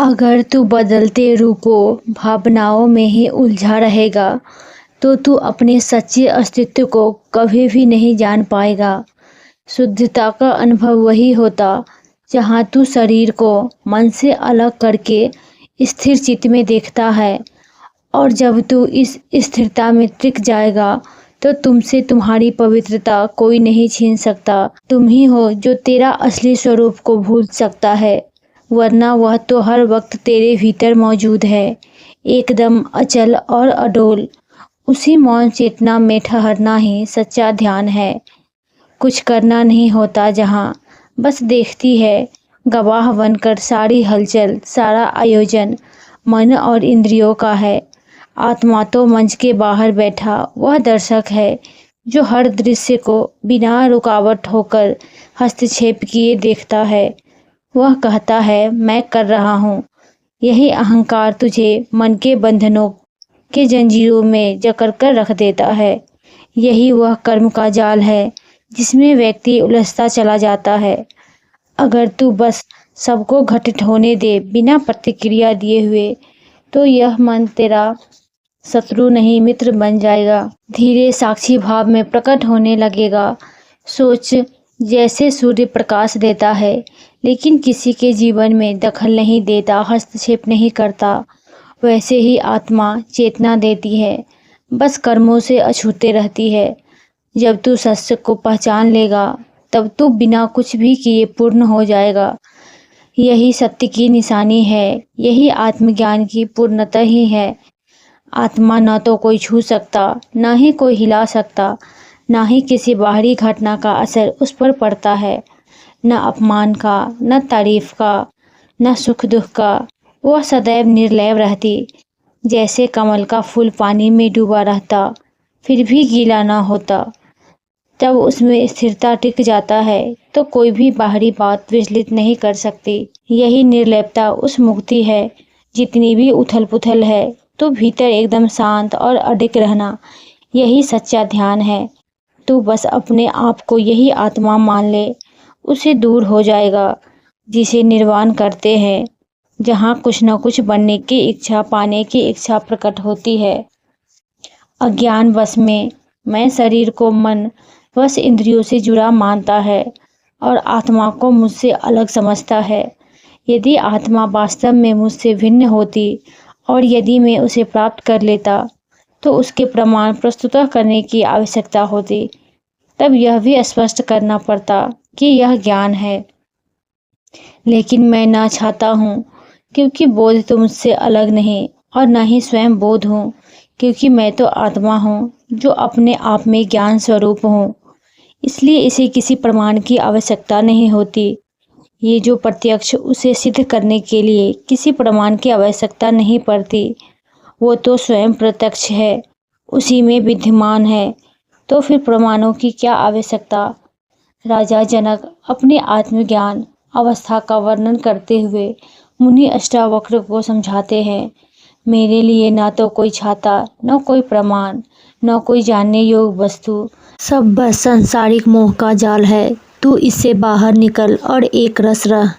अगर तू बदलते रूपों भावनाओं में ही उलझा रहेगा तो तू अपने सच्चे अस्तित्व को कभी भी नहीं जान पाएगा। शुद्धता का अनुभव वही होता जहाँ तू शरीर को मन से अलग करके स्थिर चित्त में देखता है। और जब तू इस स्थिरता में टिक जाएगा तो तुमसे तुम्हारी पवित्रता कोई नहीं छीन सकता। तुम ही हो जो तेरा असली स्वरूप को भूल सकता है, वरना वह तो हर वक्त तेरे भीतर मौजूद है, एकदम अचल और अडोल। उसी मौन चेतना में ठहरना ही सच्चा ध्यान है। कुछ करना नहीं होता जहाँ, बस देखती है गवाह बनकर सारी हलचल। सारा आयोजन मन और इंद्रियों का है। आत्मा तो मंच के बाहर बैठा वह दर्शक है जो हर दृश्य को बिना रुकावट होकर हस्तक्षेप किए देखता है। वह कहता है मैं कर रहा हूँ। यही अहंकार तुझे मन के बंधनों के जंजीरों में जकड़ कर रख देता है। यही वह कर्म का जाल है जिसमें व्यक्ति उलझता चला जाता है। अगर तू बस सबको घटित होने दे बिना प्रतिक्रिया दिए हुए, तो यह मन तेरा शत्रु नहीं मित्र बन जाएगा। धीरे साक्षी भाव में प्रकट होने लगेगा। सोच जैसे सूर्य प्रकाश देता है लेकिन किसी के जीवन में दखल नहीं देता, हस्तक्षेप नहीं करता, वैसे ही आत्मा चेतना देती है, बस कर्मों से अछूते रहती है। जब तू सत्य को पहचान लेगा तब तू बिना कुछ भी किए पूर्ण हो जाएगा। यही सत्य की निशानी है, यही आत्मज्ञान की पूर्णता ही है। आत्मा न तो कोई छू सकता, न ही कोई हिला सकता, न ही किसी बाहरी घटना का असर उस पर पड़ता है। न अपमान का, न तारीफ का, न सुख दुख का। वह सदैव निर्लय रहती, जैसे कमल का फूल पानी में डूबा रहता फिर भी गीला न होता। जब उसमें स्थिरता टिक जाता है तो कोई भी बाहरी बात विचलित नहीं कर सकती। यही निर्लेपता उस मुक्ति है। जितनी भी उथल पुथल है तो भीतर एकदम शांत और अडिग रहना, यही सच्चा ध्यान है। तू बस अपने आप को यही आत्मा मान ले, उसे दूर हो जाएगा जिसे निर्वाण करते हैं, जहाँ कुछ न कुछ बनने की इच्छा, पाने की इच्छा प्रकट होती है। अज्ञान वश में मैं शरीर को मन वश इंद्रियों से जुड़ा मानता है और आत्मा को मुझसे अलग समझता है। यदि आत्मा वास्तव में मुझसे भिन्न होती और यदि मैं उसे प्राप्त कर लेता तो उसके प्रमाण प्रस्तुत करने की आवश्यकता होती। तब यह भी स्पष्ट करना पड़ता कि यह ज्ञान है। लेकिन मैं ना चाहता हूँ, क्योंकि बोध तो मुझसे अलग नहीं, और न ही स्वयं बोध हूँ, क्योंकि मैं तो आत्मा हूँ जो अपने आप में ज्ञान स्वरूप हूँ। इसलिए इसे किसी प्रमाण की आवश्यकता नहीं होती। ये जो प्रत्यक्ष, उसे सिद्ध करने के लिए किसी प्रमाण की आवश्यकता नहीं पड़ती। वो तो स्वयं प्रत्यक्ष है, उसी में विद्यमान है, तो फिर प्रमाणों की क्या आवश्यकता। राजा जनक अपने आत्मज्ञान अवस्था का वर्णन करते हुए मुनि अष्टावक्र को समझाते हैं, मेरे लिए ना तो कोई छाता, न कोई प्रमाण, न कोई जानने योग्य वस्तु, सब बस संसारिक मोह का जाल है। तू इससे बाहर निकल और एक रस रह।